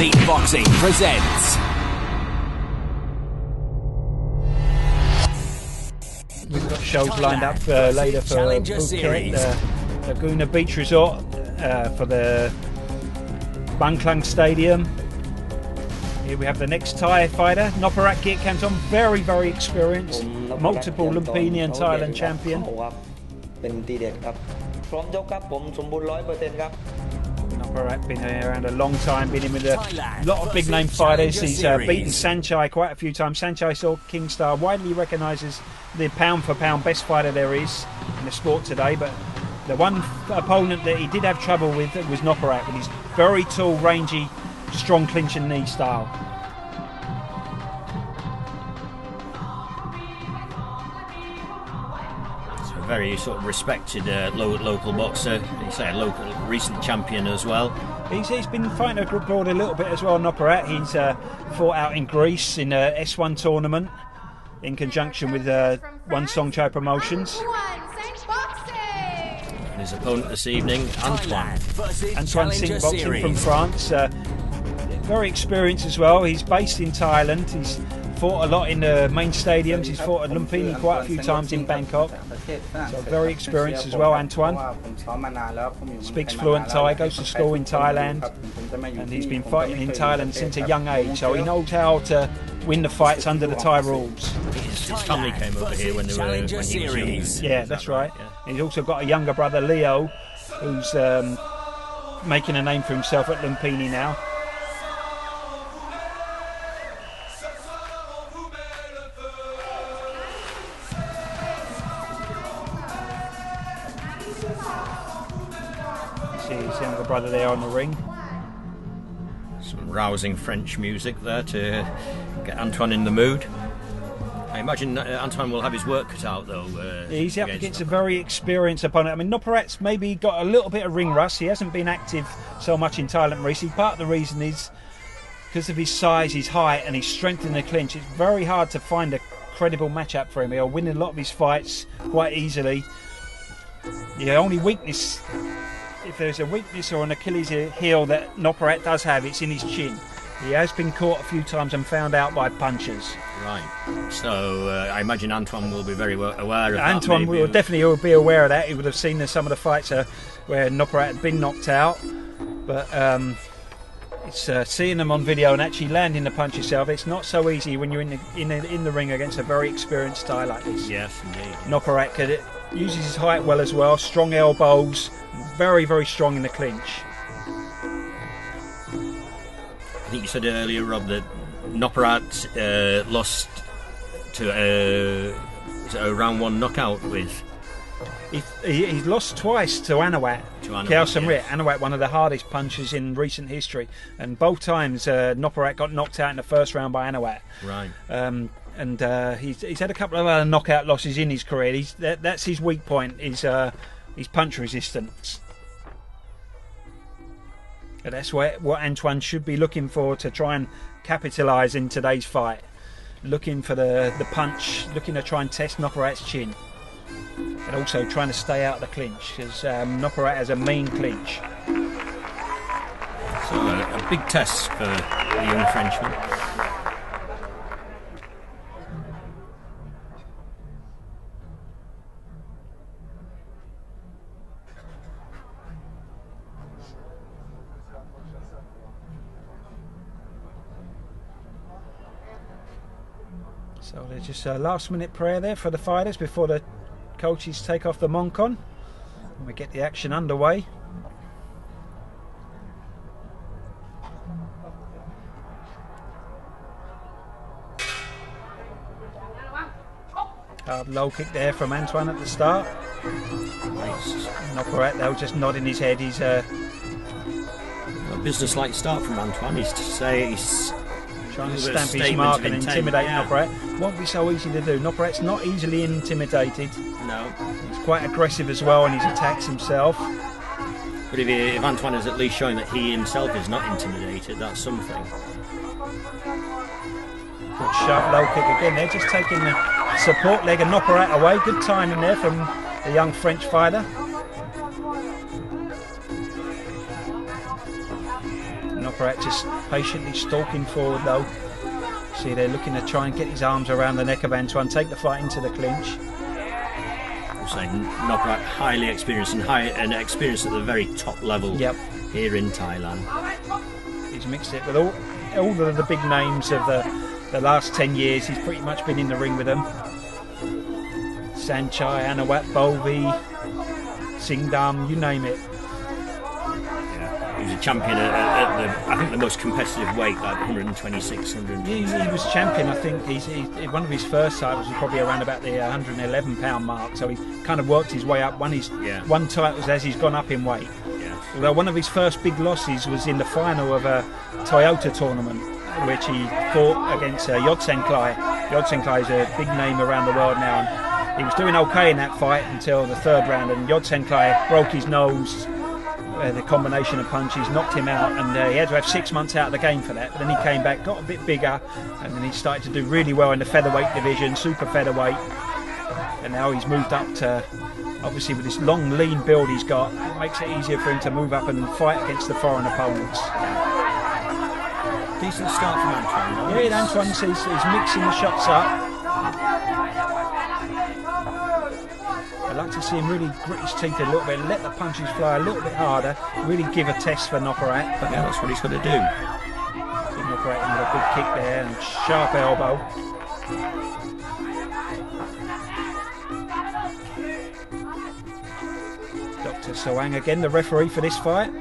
Elite Boxing presents. We've got shows lined up later for Phuket, Laguna Beach Resort, for the Bangklang Stadium. Here we have the next Thai fighter, Nopparat Kiatkamthorn, very, very experienced, multiple Lumpini and Thailand champion. Nopparat been around a long time, been in with a lot of big name fighters. He's beaten Sanchai quite a few times. Sanchai Saw Kingstar, widely recognised as the pound for pound best fighter there is in the sport today, but the one opponent that he did have trouble with was Nopparat, with his very tall, rangy, strong clinch and knee style. It's a very sort of respected local boxer. He's a local recent champion as well. He's been fighting abroad a little bit as well, Nopparat. He's fought out in Greece in a S1 tournament in conjunction with One Songchai Promotions. And his opponent this evening, Antoine Boxing from France. Very experienced as well. He's based in Thailand. He's fought a lot in the main stadiums. He's fought at Lumpini quite a few times in Bangkok. So very experienced as well, Antoine. Speaks fluent Thai, goes to school in Thailand, and he's been fighting in Thailand since a young age. So he knows how to win the fights under the Thai rules. His family came over here when they were when he was young. Yeah, that's right. Yeah. He's also got a younger brother, Leo, who's making a name for himself at Lumpini now. See his younger brother there on the ring. Some rousing French music there to get Antoine in the mood. I imagine Antoine will have his work cut out though. He's up against a very experienced opponent. I mean, Nopparat's maybe got a little bit of ring rust. He hasn't been active so much in Thailand recently. Part of the reason is because of his size, his height, and his strength in the clinch. It's very hard to find a credible matchup for him. He'll win a lot of his fights quite easily. The only weakness, if there's a weakness or an Achilles heel that Nopparat does have, it's in his chin. He has been caught a few times and found out by punchers. Right. So I imagine Antoine will be very aware of that. Antoine will definitely be aware of that. He would have seen some of the fights where Nopparat had been knocked out. But it's seeing them on video and actually landing the punch yourself. It's not so easy when you're in the ring against a very experienced Thai like this. Yes, indeed. Nopparat uses his height well as well. Strong elbows. Very, very strong in the clinch. I think you said earlier, Rob, that Nopparat lost to a round one knockout with. He's lost twice to Anawat. Khao Samrit. Anawat, one of the hardest punchers in recent history, and both times Nopparat got knocked out in the first round by Anawat. Right. And he's had a couple of other knockout losses in his career. That's his weak point. Is his punch resistance. And that's what Antoine should be looking for to try and capitalise in today's fight. Looking for the punch, looking to try and test Nopparat's chin. And also trying to stay out of the clinch, because Nopparat has a mean clinch. So a big test for the young Frenchman. So there's just a last minute prayer there for the fighters before the coaches take off the Moncon and we get the action underway. Hard low kick there from Antoine at the start. Nice. Nopparat though just nodding his head. He's a business-like start from Antoine. He's trying to stamp his mark and intimidate Nopparat. Won't be so easy to do. Nopparat's not easily intimidated. No. He's quite aggressive as well in his attacks himself. But if Antoine is at least showing that he himself is not intimidated, that's something. Good sharp low kick again there, just taking the support leg of Nopparat away. Good timing there from the young French fighter. Nopparat just patiently stalking forward though. See, they're looking to try and get his arms around the neck of Antoine, take the fight into the clinch. So Nopparat highly experienced and experienced at the very top level here in Thailand. He's mixed it with all of the big names of the last 10 years. He's pretty much been in the ring with them. Sanchai, Anawat Bovi, Singdam, you name it. Yeah, he was a champion at the, I think, the most competitive weight, like 126, 100. He was champion. I think one of his first titles was probably around about the 111 pound mark. So he kind of worked his way up. Won titles as he's gone up in weight. Yeah. Although one of his first big losses was in the final of a Toyota tournament, which he fought against Yodsen Klai. Yodsen Klai is a big name around the world now. And he was doing okay in that fight until the third round, and Yodsen Klai broke his nose. The combination of punches knocked him out, and he had to have 6 months out of the game for that. But then he came back, got a bit bigger, and then he started to do really well in the featherweight division, super featherweight. And now he's moved up to, obviously with this long, lean build he's got, it makes it easier for him to move up and fight against the foreign opponents. Decent start from Antoine. Yeah, Antoine's he's mixing the shots up. I'd like to see him really grit his teeth a little bit, let the punches fly a little bit harder, really give a test for Nopparat. But yeah, that's what he's got to do. Nopparat with a big kick there and sharp elbow. Dr. Soang again, the referee for this fight.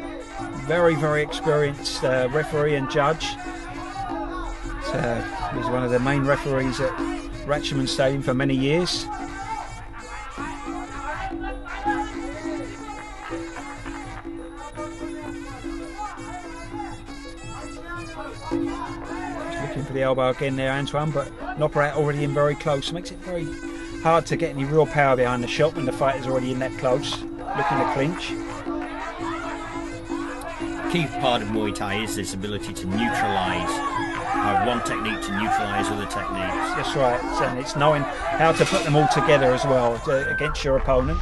Very, very experienced referee and judge. He's one of the main referees at Ratchaman Stadium for many years. Looking for the elbow again there, Antoine, but Nopparat already in very close. Makes it very hard to get any real power behind the shot when the fighter's already in that close. Looking to clinch. Key part of Muay Thai is this ability to neutralise. One technique to neutralise other techniques. That's right, and it's knowing how to put them all together as well against your opponent.